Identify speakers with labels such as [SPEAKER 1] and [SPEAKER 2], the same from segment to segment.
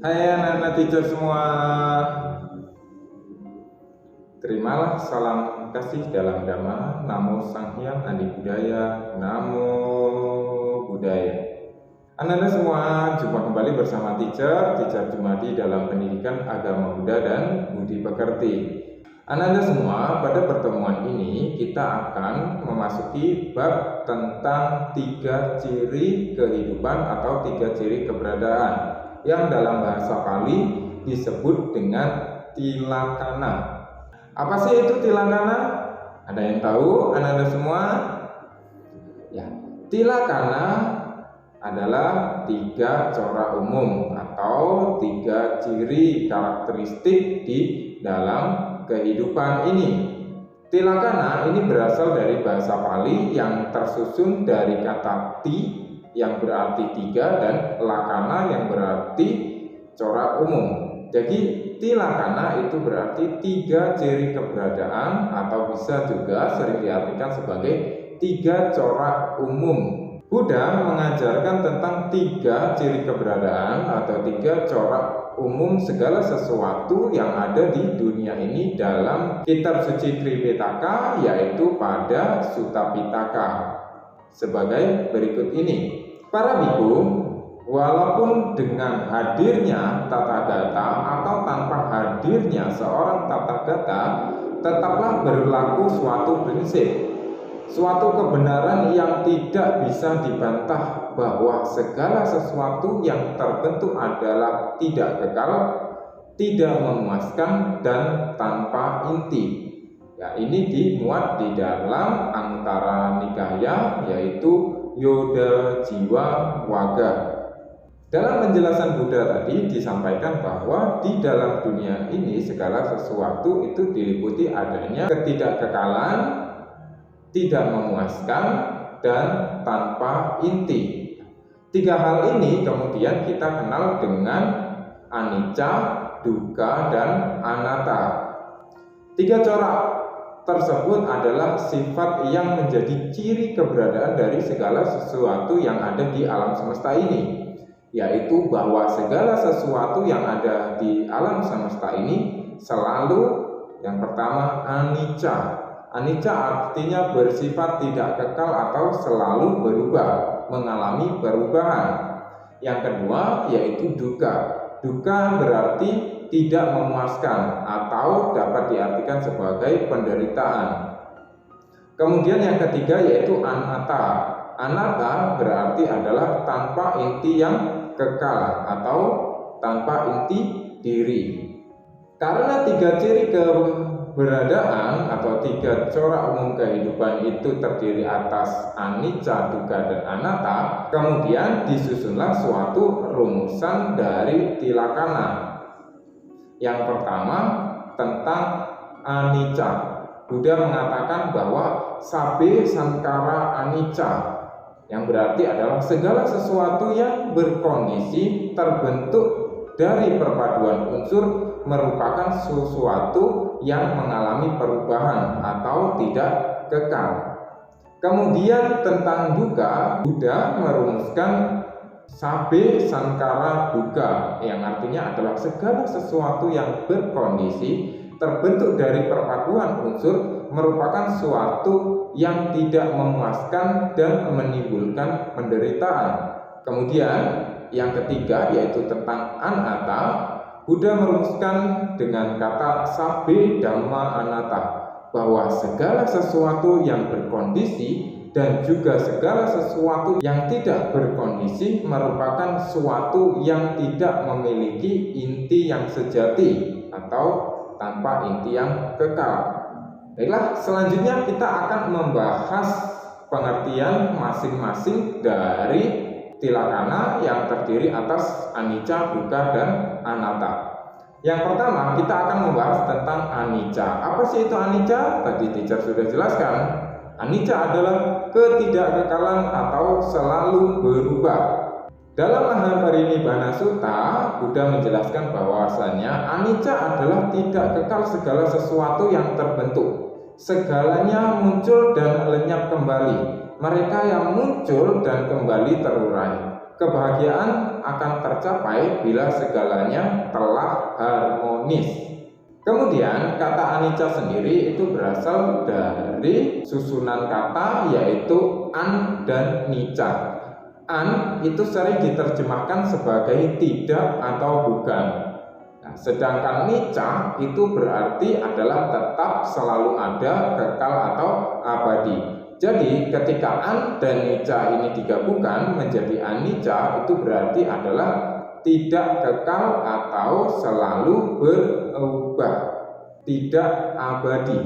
[SPEAKER 1] Hai anak-anak teacher semua, terimalah salam kasih dalam Dhamma. Namo Sang Hyang Adi Budaya, Namo Buddhaya. Anak-anak semua, jumpa kembali bersama teacher Jumadi dalam pendidikan agama Buddha dan budi pekerti. Anak-anak semua, pada pertemuan ini kita akan memasuki bab tentang 3 ciri kehidupan atau 3 ciri keberadaan yang dalam bahasa Pali disebut dengan tilakana. Apa sih itu tilakana? Ada yang tahu anak-anak semua? Ya, tilakana adalah 3 corak umum atau 3 ciri karakteristik di dalam kehidupan ini. Tilakana ini berasal dari bahasa Pali yang tersusun dari kata ti yang berarti 3 dan lakana yang berarti corak umum. Jadi tilakana itu berarti 3 ciri keberadaan atau bisa juga sering diartikan sebagai 3 corak umum. Buddha mengajarkan tentang 3 ciri keberadaan atau 3 corak umum segala sesuatu yang ada di dunia ini dalam kitab suci Tripitaka, yaitu pada Sutta Pitaka sebagai berikut ini. Para biku, walaupun dengan hadirnya Tathagata atau tanpa hadirnya seorang Tathagata, tetaplah berlaku suatu prinsip, suatu kebenaran yang tidak bisa dibantah, bahwa segala sesuatu yang terbentuk adalah tidak kekal, tidak memuaskan, dan tanpa inti. Ya, ini dimuat di dalam Antara Nikaya, yaitu Yoda Jiwa Waga. Dalam penjelasan Buddha tadi disampaikan bahwa di dalam dunia ini segala sesuatu itu diliputi adanya ketidakkekalan, tidak memuaskan, dan tanpa inti. 3 hal ini kemudian kita kenal dengan anicca, dukkha, dan anatta. 3 corak tersebut adalah sifat yang menjadi ciri keberadaan dari segala sesuatu yang ada di alam semesta ini, yaitu bahwa segala sesuatu yang ada di alam semesta ini selalu, yang pertama, anicca. Anicca artinya bersifat tidak kekal atau selalu berubah, mengalami perubahan. Yang kedua yaitu dukkha. Dukkha berarti tidak memuaskan atau dapat diartikan sebagai penderitaan. Kemudian yang ketiga yaitu anatta. Anatta berarti adalah tanpa inti yang kekal atau tanpa inti diri. Karena 3 ciri keberadaan atau 3 corak umum kehidupan itu terdiri atas anicca, dukkha, dan anatta, kemudian disusunlah suatu rumusan dari tilakana. Yang pertama tentang anicca. Buddha mengatakan bahwa sabbe sankara anicca, yang berarti adalah segala sesuatu yang berkondisi terbentuk dari perpaduan unsur merupakan sesuatu yang mengalami perubahan atau tidak kekal. Kemudian tentang dukkha, Buddha merumuskan sabbe sankara dukkha, yang artinya adalah segala sesuatu yang berkondisi terbentuk dari perpaduan unsur merupakan suatu yang tidak memuaskan dan menimbulkan penderitaan. Kemudian yang ketiga yaitu tentang anatta. Buddha merumuskan dengan kata sabbe dhamma anatta, bahwa segala sesuatu yang berkondisi dan juga segala sesuatu yang tidak berkondisi merupakan suatu yang tidak memiliki inti yang sejati atau tanpa inti yang kekal. Baiklah, selanjutnya kita akan membahas pengertian masing-masing dari tilakana yang terdiri atas anicca, dukkha, dan anatta. Yang pertama kita akan membahas tentang anicca. Apa sih itu anicca? Tadi teacher sudah jelaskan. Anicca adalah ketidakkekalan atau selalu berubah. Dalam Mahaparinibbana Sutta, Buddha menjelaskan bahwasanya anicca adalah tidak kekal segala sesuatu yang terbentuk. Segalanya muncul dan lenyap kembali. Mereka yang muncul dan kembali terurai. kebahagiaan akan tercapai bila segalanya telah harmonis. Kemudian kata anicca sendiri itu berasal dari susunan kata yaitu an dan nicca. An itu sering diterjemahkan sebagai tidak atau bukan. Nah, sedangkan nicca itu berarti adalah tetap, selalu ada, kekal atau abadi. Jadi ketika an dan nicca ini digabungkan menjadi anicca, itu berarti adalah tidak kekal atau selalu berubah, tidak abadi.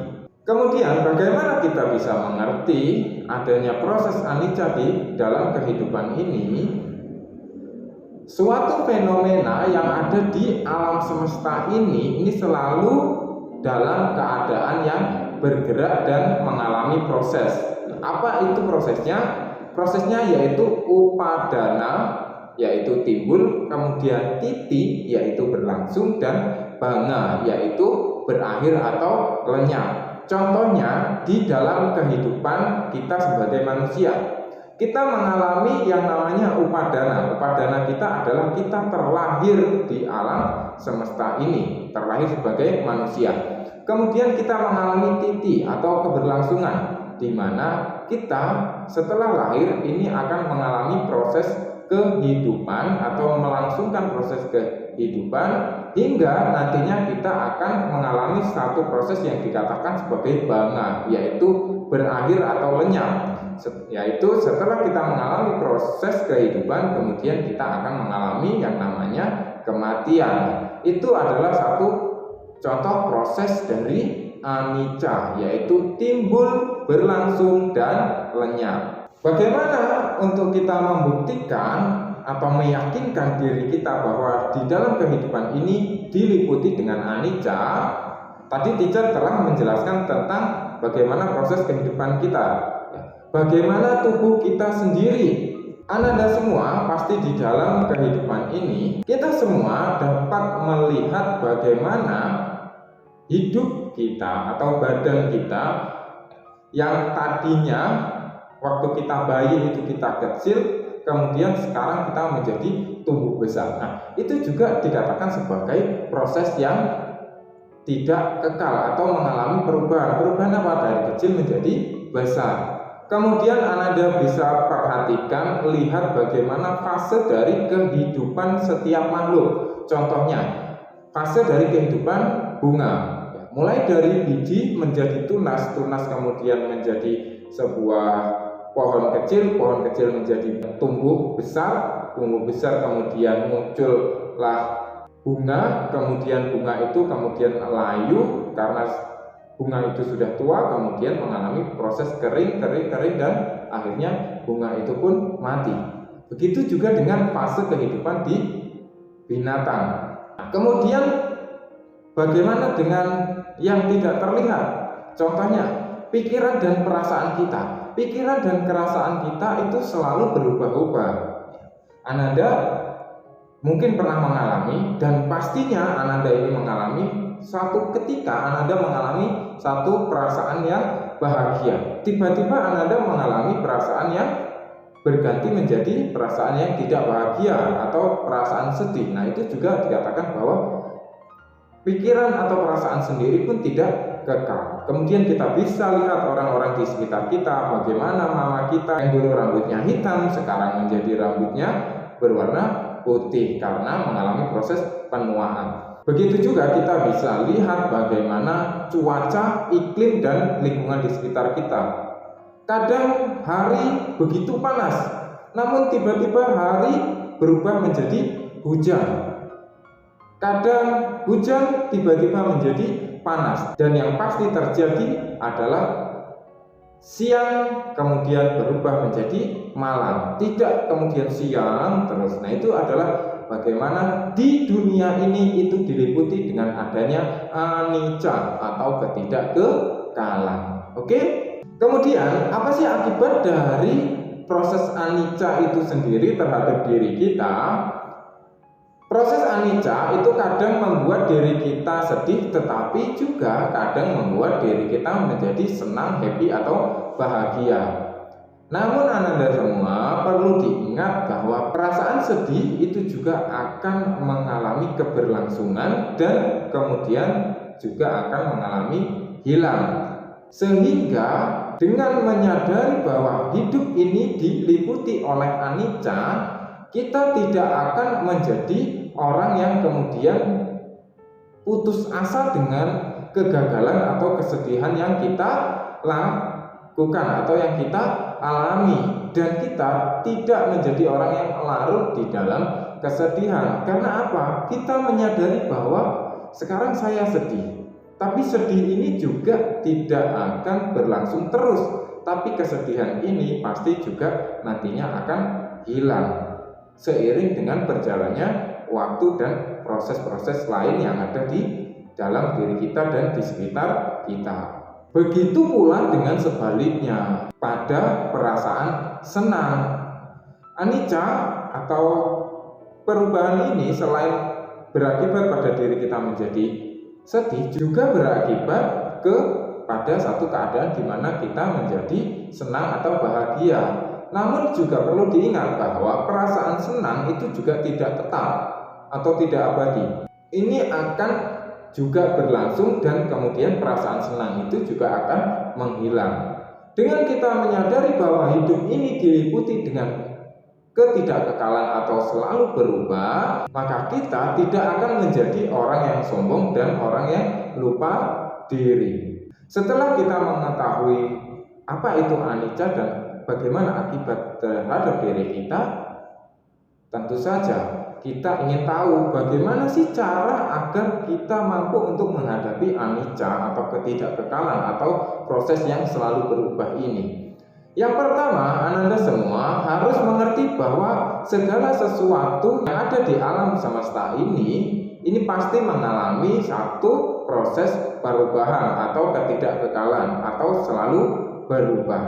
[SPEAKER 1] Kemudian bagaimana kita bisa mengerti adanya proses anicca di dalam kehidupan ini? Suatu fenomena yang ada di alam semesta ini selalu dalam keadaan yang bergerak dan mengalami proses. Apa itu prosesnya? Prosesnya yaitu upadana, yaitu timbul, kemudian titi, yaitu berlangsung, dan banga, yaitu berakhir atau lenyap. Contohnya di dalam kehidupan kita sebagai manusia, kita mengalami yang namanya upadana. Upadana kita adalah kita terlahir di alam semesta ini, terlahir sebagai manusia. Kemudian kita mengalami titi atau keberlangsungan, di mana kita setelah lahir ini akan mengalami proses kehidupan atau melangsungkan proses kehidupan hingga nantinya kita akan mengalami satu proses yang dikatakan sebagai banga, yaitu berakhir atau lenyap. Yaitu setelah kita mengalami proses kehidupan, kemudian kita akan mengalami yang namanya kematian. Itu adalah satu contoh proses dari anicca, yaitu timbul, berlangsung, dan lenyap. Bagaimana untuk kita membuktikan atau meyakinkan diri kita bahwa di dalam kehidupan ini diliputi dengan anicca? Tadi teacher telah menjelaskan tentang bagaimana proses kehidupan kita, bagaimana tubuh kita sendiri. Anda semua pasti di dalam kehidupan ini, kita semua dapat melihat bagaimana hidup kita atau badan kita yang tadinya waktu kita bayi itu kita kecil, kemudian sekarang kita menjadi tumbuh besar. Nah, itu juga dikatakan sebagai proses yang tidak kekal atau mengalami perubahan. Perubahan apa? Dari kecil menjadi besar. Kemudian Anda bisa perhatikan, lihat bagaimana fase dari kehidupan setiap makhluk. Contohnya, fase dari kehidupan bunga. Mulai dari biji menjadi tunas, tunas kemudian menjadi sebuah pohon kecil menjadi tumbuh besar kemudian muncullah bunga, kemudian bunga itu kemudian layu karena bunga itu sudah tua, kemudian mengalami proses kering dan akhirnya bunga itu pun mati. Begitu juga dengan fase kehidupan di binatang. Nah, kemudian bagaimana dengan yang tidak terlihat? Contohnya pikiran dan perasaan kita. Pikiran dan perasaan kita itu selalu berubah-ubah. Anda mungkin pernah mengalami, dan pastinya Anda ini mengalami satu ketika Anda mengalami satu perasaan yang bahagia, tiba-tiba Anda mengalami perasaan yang berganti menjadi perasaan yang tidak bahagia atau perasaan sedih. Nah, itu juga dikatakan bahwa pikiran atau perasaan sendiri pun tidak kekal. Kemudian kita bisa lihat orang-orang di sekitar kita, bagaimana mama kita yang dulu rambutnya hitam sekarang menjadi rambutnya berwarna putih karena mengalami proses penuaan. Begitu juga kita bisa lihat bagaimana cuaca, iklim, dan lingkungan di sekitar kita. Kadang hari begitu panas, namun tiba-tiba hari berubah menjadi hujan. Kadang hujan tiba-tiba menjadi panas, dan yang pasti terjadi adalah siang kemudian berubah menjadi malam, tidak kemudian siang terus. Nah, itu adalah bagaimana di dunia ini itu diliputi dengan adanya anicca atau ketidakkekalan. Oke? Kemudian apa sih akibat dari proses anicca itu sendiri terhadap diri kita? Proses anicca itu kadang membuat diri kita sedih, tetapi juga kadang membuat diri kita menjadi senang, happy, atau bahagia. Namun Ananda semua perlu diingat bahwa perasaan sedih itu juga akan mengalami keberlangsungan dan kemudian juga akan mengalami hilang. Sehingga dengan menyadari bahwa hidup ini diliputi oleh anicca, kita tidak akan menjadi orang yang kemudian putus asa dengan kegagalan atau kesedihan yang kita lakukan atau yang kita alami, dan kita tidak menjadi orang yang larut di dalam kesedihan. Karena apa? Kita menyadari bahwa sekarang saya sedih, tapi sedih ini juga tidak akan berlangsung terus, tapi kesedihan ini pasti juga nantinya akan hilang seiring dengan berjalannya waktu dan proses-proses lain yang ada di dalam diri kita dan di sekitar kita. Begitu pula dengan sebaliknya pada perasaan senang. Anicca atau perubahan ini selain berakibat pada diri kita menjadi sedih, juga berakibat kepada satu keadaan di mana kita menjadi senang atau bahagia. Namun juga perlu diingat bahwa perasaan senang itu juga tidak tetap atau tidak abadi. Ini akan juga berlangsung dan kemudian perasaan senang itu juga akan menghilang. Dengan kita menyadari bahwa hidup ini diliputi dengan ketidakkekalan atau selalu berubah, maka kita tidak akan menjadi orang yang sombong dan orang yang lupa diri. Setelah kita mengetahui apa itu anicca dan bagaimana akibat terhadap diri kita, tentu saja kita ingin tahu bagaimana sih cara agar kita mampu untuk menghadapi anicca atau ketidakkekalan atau proses yang selalu berubah ini. Yang pertama, Ananda semua harus mengerti bahwa segala sesuatu yang ada di alam semesta ini pasti mengalami satu proses perubahan atau ketidakkekalan atau selalu berubah.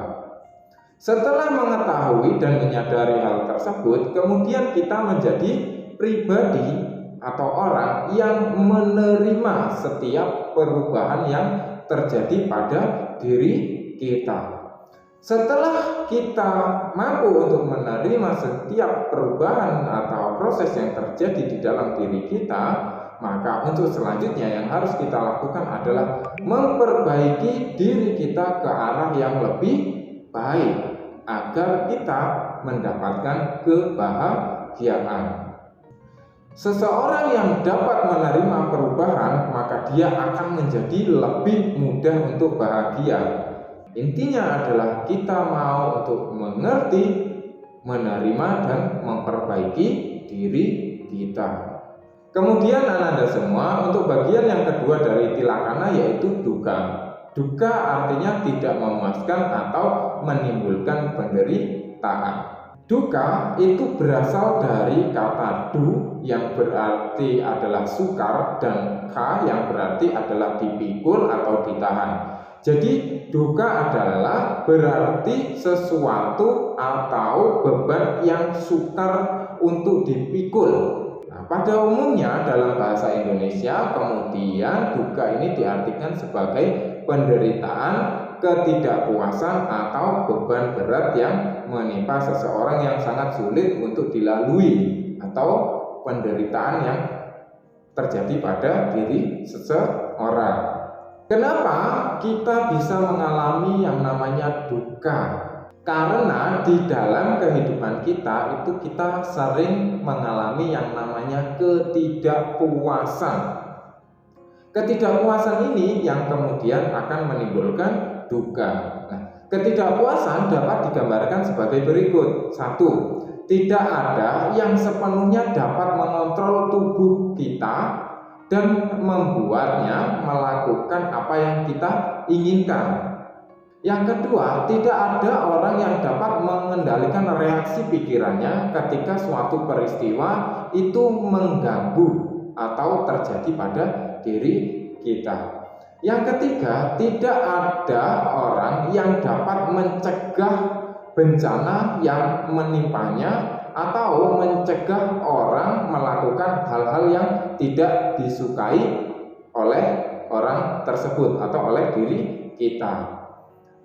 [SPEAKER 1] Setelah mengetahui dan menyadari hal tersebut, kemudian kita menjadi pribadi atau orang yang menerima setiap perubahan yang terjadi pada diri kita. Setelah kita mampu untuk menerima setiap perubahan atau proses yang terjadi di dalam diri kita, maka untuk selanjutnya yang harus kita lakukan adalah memperbaiki diri kita ke arah yang lebih baik agar kita mendapatkan kebahagiaan. Seseorang yang dapat menerima perubahan, maka dia akan menjadi lebih mudah untuk bahagia. Intinya adalah kita mau untuk mengerti, menerima, dan memperbaiki diri kita. Kemudian Ananda semua, untuk bagian yang kedua dari tilakana yaitu dukkha. Dukkha artinya tidak memuaskan atau menimbulkan penderitaan. Dukkha itu berasal dari kata du yang berarti adalah sukar dan kha yang berarti adalah dipikul atau ditahan. Jadi dukkha adalah berarti sesuatu atau beban yang sukar untuk dipikul. Nah, pada umumnya dalam bahasa Indonesia kemudian dukkha ini diartikan sebagai penderitaan, ketidakpuasan atau beban berat yang menimpa seseorang yang sangat sulit untuk dilalui atau penderitaan yang terjadi pada diri seseorang. Kenapa kita bisa mengalami yang namanya dukkha? Karena di dalam kehidupan kita itu kita sering mengalami yang namanya ketidakpuasan. Ketidakpuasan ini yang kemudian akan menimbulkan dukkha. Nah, ketidakpuasan dapat digambarkan sebagai berikut. 1. Tidak ada yang sepenuhnya dapat mengontrol tubuh kita dan membuatnya melakukan apa yang kita inginkan. Yang kedua, tidak ada orang yang dapat mengendalikan reaksi pikirannya ketika suatu peristiwa itu mengganggu atau terjadi pada diri kita. Yang ketiga, tidak ada orang yang dapat mencegah bencana yang menimpanya atau mencegah orang melakukan hal-hal yang tidak disukai oleh orang tersebut atau oleh diri kita.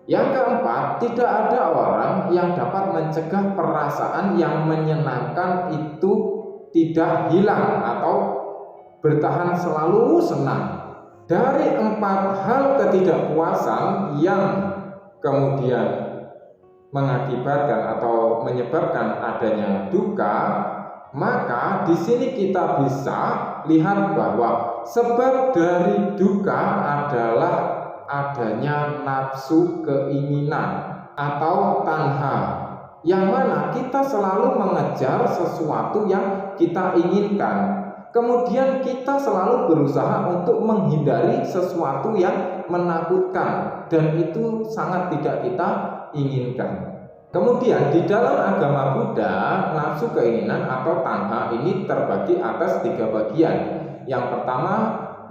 [SPEAKER 1] Yang keempat, tidak ada orang yang dapat mencegah perasaan yang menyenangkan itu tidak hilang atau bertahan selalu senang. Dari 4 hal ketidakpuasan yang kemudian mengakibatkan atau menyebabkan adanya duka, maka di sini kita bisa lihat bahwa sebab dari duka adalah adanya nafsu keinginan atau tanha, yang mana kita selalu mengejar sesuatu yang kita inginkan. Kemudian kita selalu berusaha untuk menghindari sesuatu yang menakutkan dan itu sangat tidak kita inginkan. Kemudian di dalam agama Buddha, nafsu keinginan atau tanha ini terbagi atas 3 bagian. Yang pertama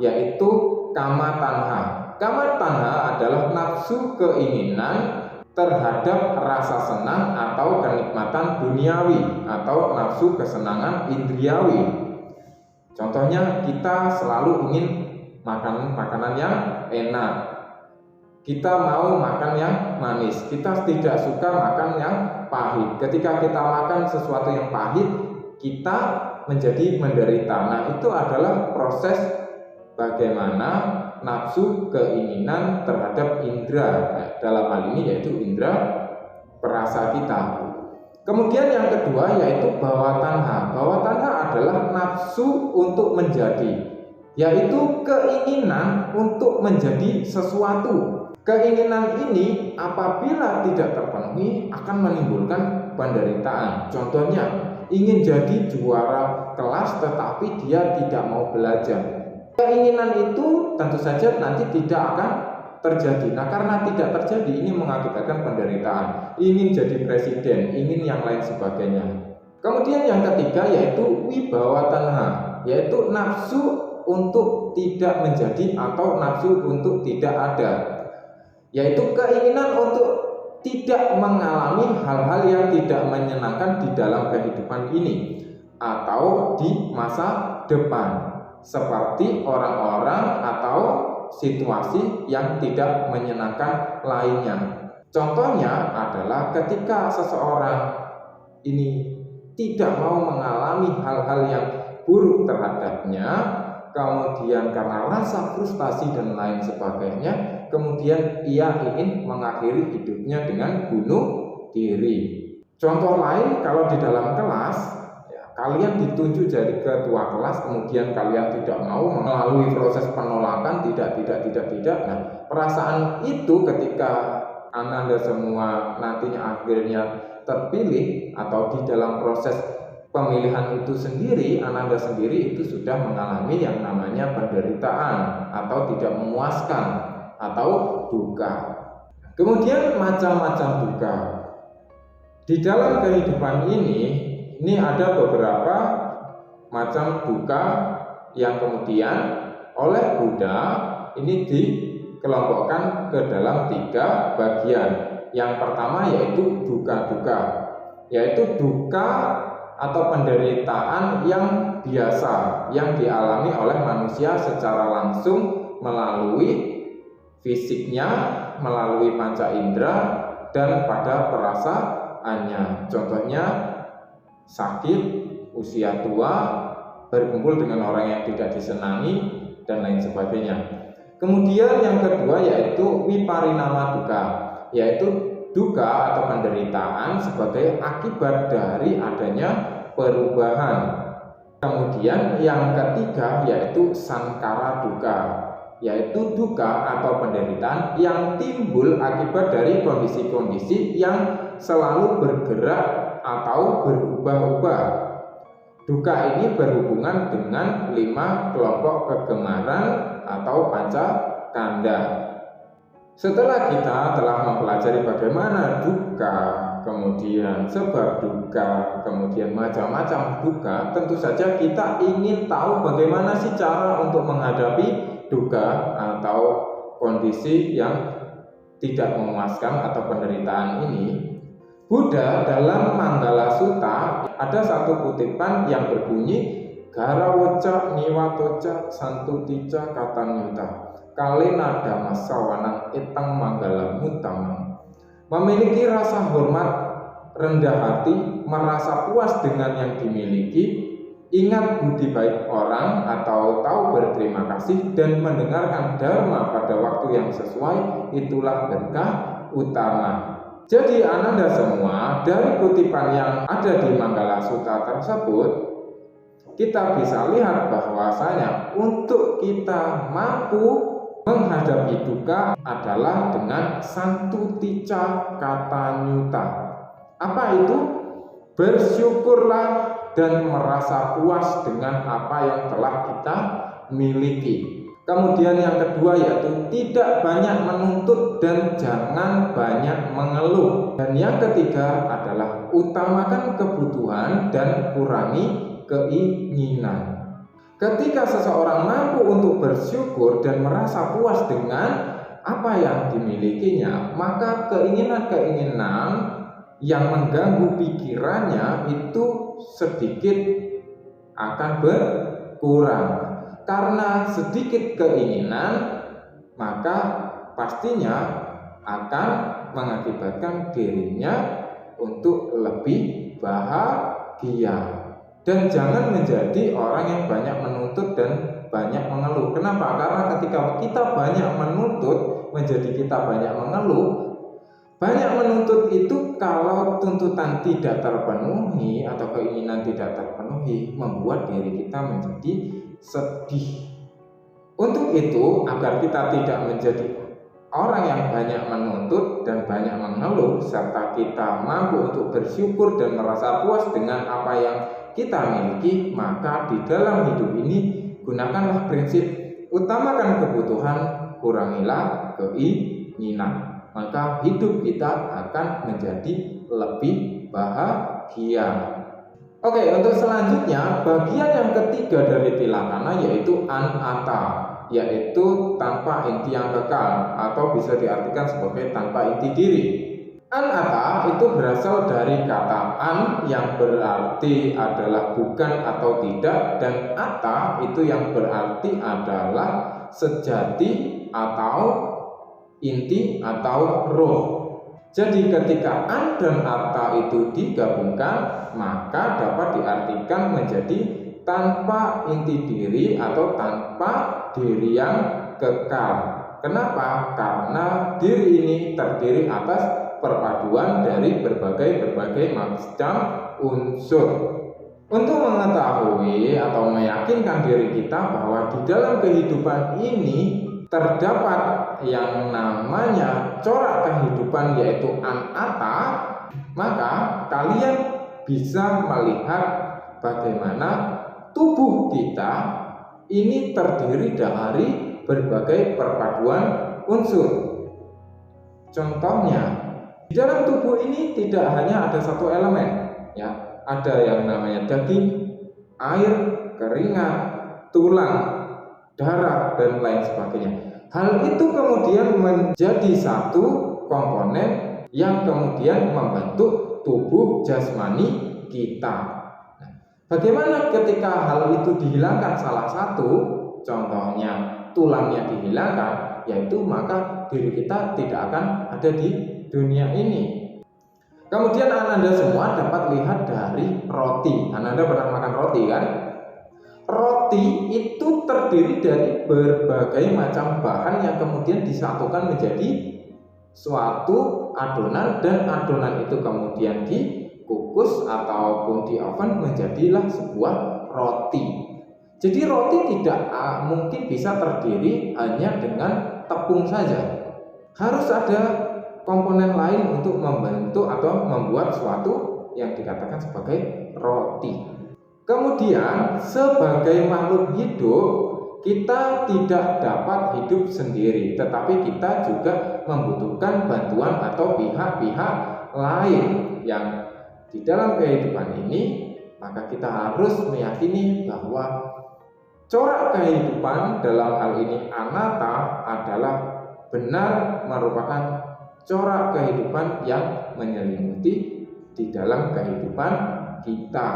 [SPEAKER 1] yaitu kama tanha. Kama tanha adalah nafsu keinginan terhadap rasa senang atau kenikmatan duniawi atau nafsu kesenangan indriawi. Contohnya, kita selalu ingin makan makanan yang enak. Kita mau makan yang manis. Kita tidak suka makan yang pahit. Ketika kita makan sesuatu yang pahit, kita menjadi menderita. Nah, itu adalah proses bagaimana nafsu keinginan terhadap indera. Dalam hal ini yaitu indera perasa kita. Kemudian yang kedua yaitu bawa tanha. Bawa tanha adalah nafsu untuk menjadi, yaitu keinginan untuk menjadi sesuatu. Keinginan ini apabila tidak terpenuhi akan menimbulkan penderitaan. Contohnya, ingin jadi juara kelas tetapi dia tidak mau belajar. Keinginan itu tentu saja nanti tidak akan terjadi. Nah, karena tidak terjadi, ini mengakibatkan penderitaan. Ingin jadi presiden, ingin yang lain sebagainya. Kemudian yang ketiga yaitu wibawa tanha, yaitu nafsu untuk tidak menjadi atau nafsu untuk tidak ada, yaitu keinginan untuk tidak mengalami hal-hal yang tidak menyenangkan di dalam kehidupan ini atau di masa depan, seperti orang-orang atau situasi yang tidak menyenangkan lainnya. Contohnya adalah ketika seseorang ini tidak mau mengalami hal-hal yang buruk terhadapnya, kemudian karena rasa frustasi dan lain sebagainya, kemudian ia ingin mengakhiri hidupnya dengan bunuh diri. Contoh lain, kalau di dalam kelas kalian ditunjuk jadi ketua kelas, kemudian kalian tidak mau melalui proses penolakan, tidak. Nah, perasaan itu ketika Ananda semua nantinya akhirnya terpilih atau di dalam proses pemilihan itu sendiri, Ananda sendiri itu sudah mengalami yang namanya penderitaan atau tidak memuaskan atau duka. Kemudian macam-macam duka. Di dalam kehidupan ini ada beberapa macam duka yang kemudian oleh Buddha ini dikelompokkan ke dalam 3 bagian. Yang pertama yaitu duka-duka, yaitu duka atau penderitaan yang biasa yang dialami oleh manusia secara langsung melalui fisiknya, melalui panca indera dan pada perasaannya. Contohnya sakit, usia tua, berkumpul dengan orang yang tidak disenangi, dan lain sebagainya. Kemudian yang kedua yaitu wiparinama duka, yaitu duka atau penderitaan sebagai akibat dari adanya perubahan. Kemudian yang ketiga yaitu sankara duka, yaitu duka atau penderitaan yang timbul akibat dari kondisi-kondisi yang selalu bergerak atau berubah-ubah. Duka ini berhubungan dengan 5 kelompok kegemaran atau panca kanda. Setelah kita telah mempelajari bagaimana duka, kemudian sebab duka, kemudian macam-macam duka, tentu saja kita ingin tahu bagaimana sih cara untuk menghadapi duka atau kondisi yang tidak memuaskan atau penderitaan ini. Buddha dalam Manggala Sutta ada satu kutipan yang berbunyi Garawoca niwatoca santutica katanyuta kalena dhamma sawanang etang manggala mutamang. memiliki rasa hormat, rendah hati, merasa puas dengan yang dimiliki, ingat budi baik orang atau tahu berterima kasih, dan mendengarkan dharma pada waktu yang sesuai, itulah berkah utama. Jadi Ananda semua, dari kutipan yang ada di Manggala Sutta tersebut, kita bisa lihat bahwasanya untuk kita mampu menghadapi duka adalah dengan santutica kata nyuta. Apa itu? Bersyukurlah dan merasa puas dengan apa yang telah kita miliki. Kemudian yang kedua yaitu tidak banyak menuntut dan jangan banyak mengeluh. Dan yang ketiga adalah utamakan kebutuhan dan kurangi keinginan. Ketika seseorang mampu untuk bersyukur dan merasa puas dengan apa yang dimilikinya, maka keinginan-keinginan yang mengganggu pikirannya itu sedikit akan berkurang. Karena sedikit keinginan, maka pastinya akan mengakibatkan dirinya untuk lebih bahagia. Dan jangan menjadi orang yang banyak menuntut dan banyak mengeluh. Kenapa? Karena ketika kita banyak menuntut, menjadi kita banyak mengeluh. Banyak menuntut itu kalau tuntutan tidak terpenuhi atau keinginan tidak terpenuhi, membuat diri kita menjadi sedih. Untuk itu, agar kita tidak menjadi orang yang banyak menuntut dan banyak mengeluh, serta kita mampu untuk bersyukur dan merasa puas dengan apa yang kita miliki, maka di dalam hidup ini gunakanlah prinsip utamakan kebutuhan, kurangilah keinginan. Maka hidup kita akan menjadi lebih bahagia. Oke, untuk selanjutnya bagian yang ketiga dari tilakana yaitu anatta, yaitu tanpa inti yang kekal atau bisa diartikan sebagai tanpa inti diri. Anatta itu berasal dari kata an yang berarti adalah bukan atau tidak, dan atta itu yang berarti adalah sejati atau inti atau roh. Jadi ketika an dan atta itu digabungkan, maka dapat diartikan menjadi tanpa inti diri atau tanpa diri yang kekal. Kenapa? Karena diri ini terdiri atas perpaduan dari berbagai macam unsur. Untuk mengetahui atau meyakinkan diri kita bahwa di dalam kehidupan ini terdapat yang namanya corak kehidupan yaitu anatta, maka kalian bisa melihat bagaimana tubuh kita ini terdiri dari berbagai perpaduan unsur. Contohnya, di dalam tubuh ini tidak hanya ada satu elemen, ya, ada yang namanya daging, air, keringat, tulang, darah, dan lain sebagainya. Hal itu kemudian menjadi satu komponen yang kemudian membentuk tubuh jasmani kita. Nah, bagaimana ketika hal itu dihilangkan salah satu, contohnya tulangnya dihilangkan, yaitu maka diri kita tidak akan ada di dunia ini. Kemudian Ananda semua dapat lihat dari roti. Ananda pernah makan roti kan? Roti itu terdiri dari berbagai macam bahan yang kemudian disatukan menjadi suatu adonan, dan adonan itu kemudian dikukus ataupun di oven menjadilah sebuah roti. Jadi roti tidak mungkin bisa terdiri hanya dengan tepung saja. Harus ada komponen lain untuk membentuk atau membuat suatu yang dikatakan sebagai roti. Kemudian sebagai makhluk hidup, kita tidak dapat hidup sendiri, tetapi kita juga membutuhkan bantuan atau pihak-pihak lain yang di dalam kehidupan ini. Maka kita harus meyakini bahwa corak kehidupan dalam hal ini anatta adalah benar merupakan corak kehidupan yang menyelimuti di dalam kehidupan kita.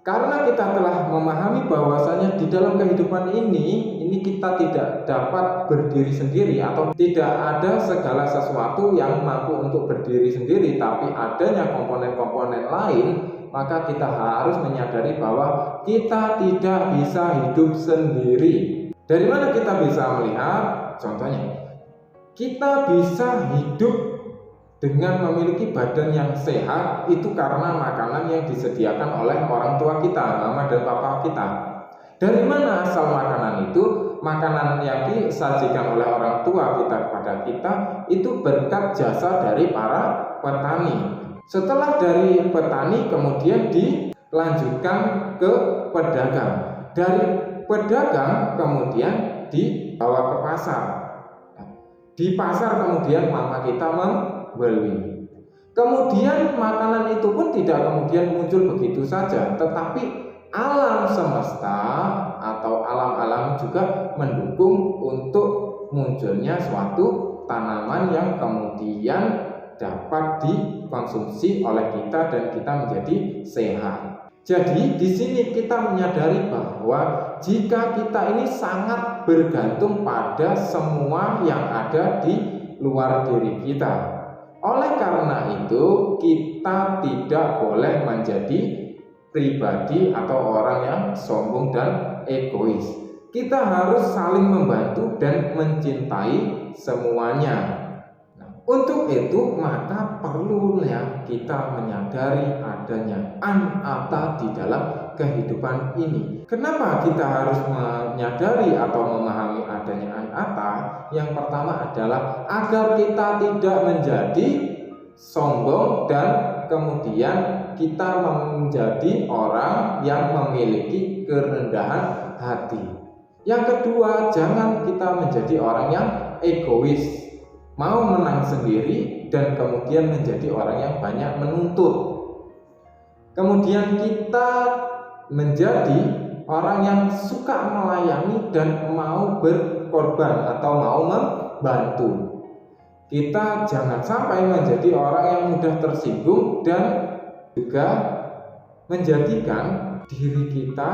[SPEAKER 1] Karena kita telah memahami bahwasanya di dalam kehidupan ini kita tidak dapat berdiri sendiri atau tidak ada segala sesuatu yang mampu untuk berdiri sendiri, tapi adanya komponen-komponen lain, maka kita harus menyadari bahwa kita tidak bisa hidup sendiri. Dari mana kita bisa melihat? Contohnya, kita bisa hidup dengan memiliki badan yang sehat itu karena makanan yang disediakan oleh orang tua kita, mama dan papa kita. Dari mana asal makanan itu? Makanan yang disajikan oleh orang tua kita kepada kita itu berkat jasa dari para petani. Setelah dari petani kemudian dilanjutkan ke pedagang. Dari pedagang kemudian dibawa ke pasar. Di pasar kemudian mama kita membeli. Kemudian makanan itu pun tidak kemudian muncul begitu saja, tetapi alam semesta atau alam-alam juga mendukung untuk munculnya suatu tanaman yang kemudian dapat dikonsumsi oleh kita dan kita menjadi sehat. Jadi di sini kita menyadari bahwa jika kita ini sangat bergantung pada semua yang ada di luar diri kita. Oleh karena itu, kita tidak boleh menjadi pribadi atau orang yang sombong dan egois. Kita harus saling membantu dan mencintai semuanya. Untuk itu maka perlunya kita menyadari adanya anata di dalam kehidupan ini. Kenapa kita harus menyadari atau memahami adanya anata? Yang pertama adalah agar kita tidak menjadi sombong dan kemudian kita menjadi orang yang memiliki kerendahan hati. Yang kedua, jangan kita menjadi orang yang egois, mau menang sendiri dan kemudian menjadi orang yang banyak menuntut. Kemudian kita menjadi orang yang suka melayani dan mau berkorban atau mau membantu. Kita jangan sampai menjadi orang yang mudah tersinggung dan juga menjadikan diri kita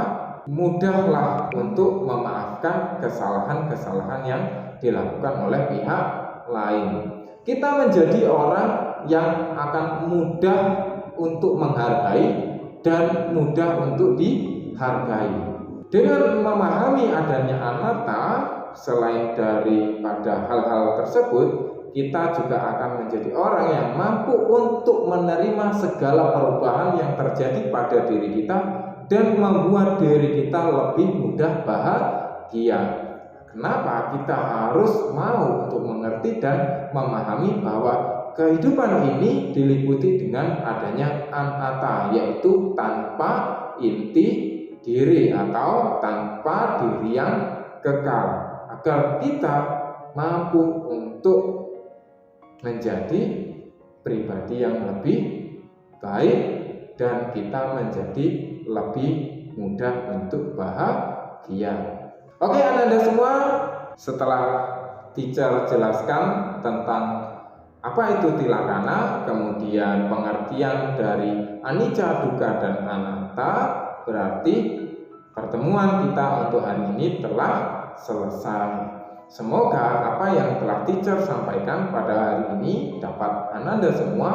[SPEAKER 1] mudahlah untuk memaafkan kesalahan-kesalahan yang dilakukan oleh pihak lain. Kita menjadi orang yang akan mudah untuk menghargai dan mudah untuk dihargai. Dengan memahami adanya anata, selain daripada hal-hal tersebut, kita juga akan menjadi orang yang mampu untuk menerima segala perubahan yang terjadi pada diri kita dan membuat diri kita lebih mudah bahagia. Kenapa kita harus mau untuk mengerti dan memahami bahwa kehidupan ini diliputi dengan adanya anata, yaitu tanpa inti diri atau tanpa diri yang kekal, agar kita mampu untuk menjadi pribadi yang lebih baik dan kita menjadi lebih mudah untuk bahagia. Oke, Anda semua, setelah teacher jelaskan tentang apa itu tilakana, kemudian pengertian dari anicca, dukkha, dan anatta, berarti pertemuan kita untuk hari ini telah selesai. Semoga apa yang telah teacher sampaikan pada hari ini dapat Ananda semua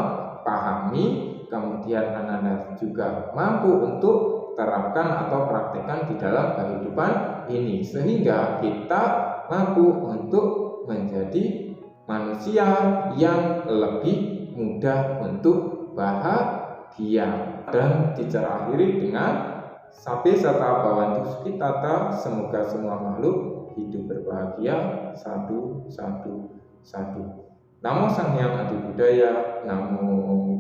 [SPEAKER 1] pahami, kemudian Ananda juga mampu untuk terapkan atau praktekkan di dalam kehidupan ini, sehingga kita mampu untuk menjadi manusia yang lebih mudah untuk bahagia. Dan teacher akhiri dengan Sabe Sata Bhavantu Sukhitata, semoga semua makhluk hidup berbahagia. Sadu, sadu, sadu. Namo Sang Hyang Adi Budaya. Namo